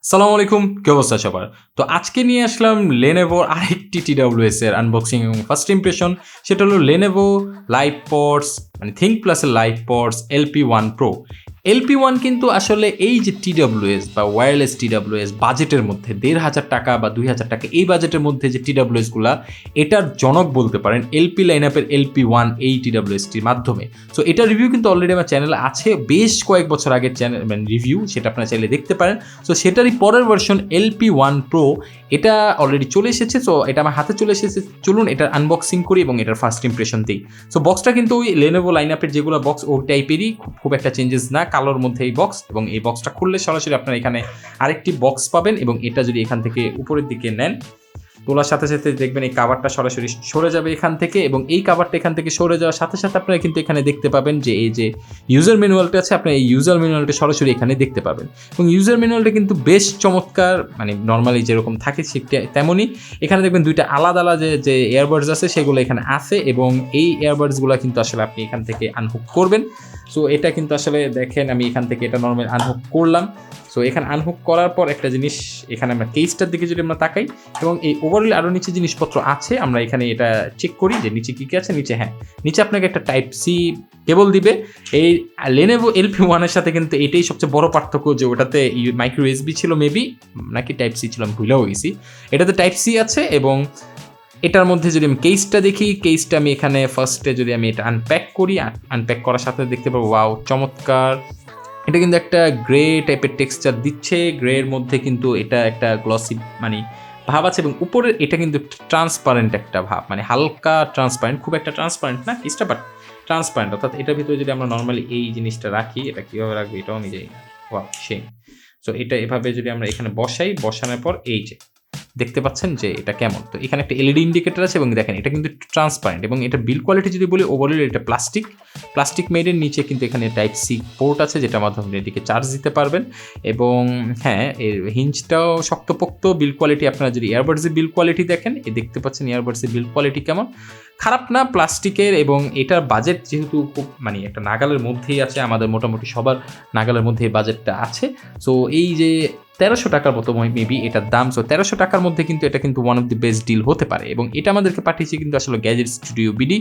সালামু আলাইকুম, কি অবস্থা সবার? তো আজকে নিয়ে আসলাম Lenovoর আরেকটি TWS এর আনবক্সিং এবং ফার্স্ট ইমপ্রেশন। সেটা হলো Lenovo LightPods মানে Thinkplus এর LightPods LP1 Pro। LP1 কিন্তু আসলে এই যে TWS বা ওয়্যারলেস TWS বাজেটের মধ্যে ১,৫০০ টাকা বা ২,০০০ টাকা এই বাজেটের মধ্যে যে TWS গুলা এটার জনক বলতে পারেন LP লাইনআপের LP1 এই TWSটির মাধ্যমে। সো এটার রিভিউ কিন্তু অলরেডি আমার চ্যানেলে আছে, বেশ কয়েক বছর আগের চ্যানেল মানে রিভিউ, সেটা আপনারা চাইলে দেখতে পারেন। সো সেটারই পরের ভার্সন LP1 Pro এটা অলরেডি চলে এসেছে। সো এটা আমার হাতে চলে এসেছে, চলুন এটার আনবক্সিং করি এবং এটার ফার্স্ট ইমপ্রেশন দিই। সো বক্সটা কিন্তু ওই Lenovo লাইনআপের যেগুলো বক্স ওই টাইপেরই, খুব একটা চেঞ্জেস না, কালোর মধ্যে এই বক্স। এবং এই বক্সটা খুললে সরাসরি আপনারা এখানে আরেকটি বক্স পাবেন এবং এটা যদি এখান থেকে উপরের দিকে নেন, তোলার সাথে সাথে দেখবেন এই কাভারটা সরাসরি সরে যাবে এখান থেকে, এবং এই কাভারটা এখান থেকে সরে যাওয়ার সাথে সাথে আপনারা কিন্তু এখানে দেখতে পাবেন যে এই যে ইউজার ম্যানুয়ালটা আছে, আপনারা এই ইউজার ম্যানুয়ালটা সরাসরি এখানে দেখতে পাবেন। এবং ইউজার ম্যানুয়ালটা কিন্তু বেশ চমৎকার, মানে নর্মালি যেরকম থাকে তেমনই। এখানে দেখবেন দুইটা আলাদা আলাদা যে এয়ারবাডস আছে সেগুলো এখানে আছে, এবং এই এয়ারবাডসগুলো কিন্তু আসলে আপনি এখান থেকে আনহুক করবেন। সো এটা কিন্তু আসলে দেখেন আমি এখান থেকে এটা নর্মাল আনহুক করলাম। সো এখানে আনহুক করার পর একটা জিনিস, এখানে আমরা কেসটার দিকে যদি আমরা তাকাই এবং এই ওভারঅল আরও নিচে জিনিসপত্র আছে, আমরা এখানে এটা চেক করি যে নিচে কী কী আছে। নিচে আপনাকে একটা টাইপ সি কেবল দিবে। এই Lenovo LP1 এর সাথে কিন্তু এটাই সবচেয়ে বড় পার্থক্য, যে ওটাতে মাইক্রো USB ছিল মেবি, নাকি টাইপ সি ছিল আমি ভুলেও গেছি। এটাতে টাইপ সি আছে। এবং এটার মধ্যে যদি আমি কেসটা দেখি, কেসটা আমি এখানে ফার্স্টে যদি আমি এটা আনপ্যাক করি, আনপ্যাক করার সাথে দেখতে পাবো ওয়াও চমৎকার। এটা কিন্তু একটা গ্রে টাইপের টেক্সচার দিচ্ছে, গ্রের মধ্যে কিন্তু এটা একটা গ্লসি মানে ভাব আছে, এবং উপরের এটা কিন্তু ট্রান্সপারেন্ট একটা ভাব, মানে হালকা ট্রান্সপারেন্ট, খুব একটা ট্রান্সপারেন্ট না কেসটা, বাট ট্রান্সপারেন্ট। অর্থাৎ এটার ভিতরে যদি আমরা নর্মালি এই জিনিসটা রাখি, এটা কীভাবে রাখবো এটাও আমি জানি না। ওয়াও সেই। সো এটা এভাবে যদি আমরা এখানে বসানোর পর এই যে দেখতে পাচ্ছেন যে এটা কেমন। তো এখানে একটা এলইডি ইন্ডিকেটর আছে, এবং দেখেন এটা কিন্তু ট্রান্সপারেন্ট। এবং এটা বিল কোয়ালিটি যদি বলি, ওভারঅল এটা প্লাস্টিক মেডের নিচে কিন্তু এখানে টাইপ সি পোর্ট আছে, যেটার মাধ্যমে এটিকে চার্জ দিতে পারবেন। এবং হ্যাঁ, এর হিঞ্জটাও শক্তপোক্ত। বিল কোয়ালিটি আপনারা যদি ইয়ারবাডসের বিল কোয়ালিটি দেখেন, দেখতে পাচ্ছেন ইয়ারবাডসের বিল কোয়ালিটি কেমন, খারাপ না, প্লাস্টিকের। এবং এটার বাজেট যেহেতু খুব মানে একটা নাগালের মধ্যেই আছে, আমাদের মোটামুটি সবার নাগালের মধ্যে এই বাজেটটা আছে। সো এই যে ১৩০০ টাকার মতো মেবি এটার দাম। সো ১৩০০ টাকার মধ্যে কিন্তু এটা কিন্তু one of the best deal হতে পারে। এবং এটা আমাদেরকে পাঠিয়েছে কিন্তু আসলে গ্যাজেট স্টুডিও বিডি।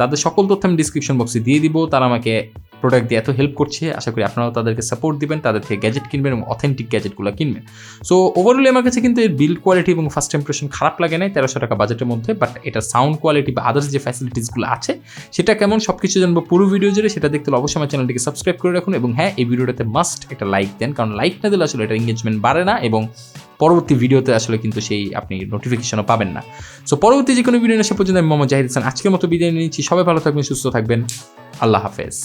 তাদের সকল তথ্য আমি ডিসক্রিপশন বক্সে দিয়ে দিব। তারা আমাকে প্রোডাক্ট দিয়ে এত হেল্প করছে, আশা করি আপনারাও তাদেরকে সাপোর্ট দিবেন, তাদের থেকে গ্যাজেট কিনবেন এবং অথেন্টিক গ্যাজেটগুলো কিনবেন। সো ওভারঅল আমার কাছে কিন্তু এর বিল্ড কোয়ালিটি এবং ফার্স্ট ইমপ্রেশন খারাপ লাগে নাই ১৩০০ টাকা বাজেটের মধ্যে। বাট এটা সাউন্ড কোয়ালিটি বা আদার্স যে ফ্যাসিলিটিসগুলো আছে সেটা কেমন, সব কিছু জানবো পুরো ভিডিও জুড়ে। সেটা দেখতে হলে অবশ্যই আমার চ্যানেলটিকে সাবস্ক্রাইব করে রাখুন, এবং হ্যাঁ, এই ভিডিওটাতে মাস্ট একটা লাইক দেন, কারণ লাইক না দিলে আসলে এটা এঙ্গেজমেন্ট বাড়ে না, এবং পরবর্তী ভিডিওতে আসলে কিন্তু সেই আপনি নোটিফিকেশনও পাবেন না। সো পরবর্তী যে কোনো ভিডিও আসা পর্যন্ত আমি মোহাম্মদ জাহিদ হাসান আজকের মতো বিদায় নিচ্ছি। সবাই ভালো থাকবেন, সুস্থ থাকবেন, আল্লাহ হাফেজ।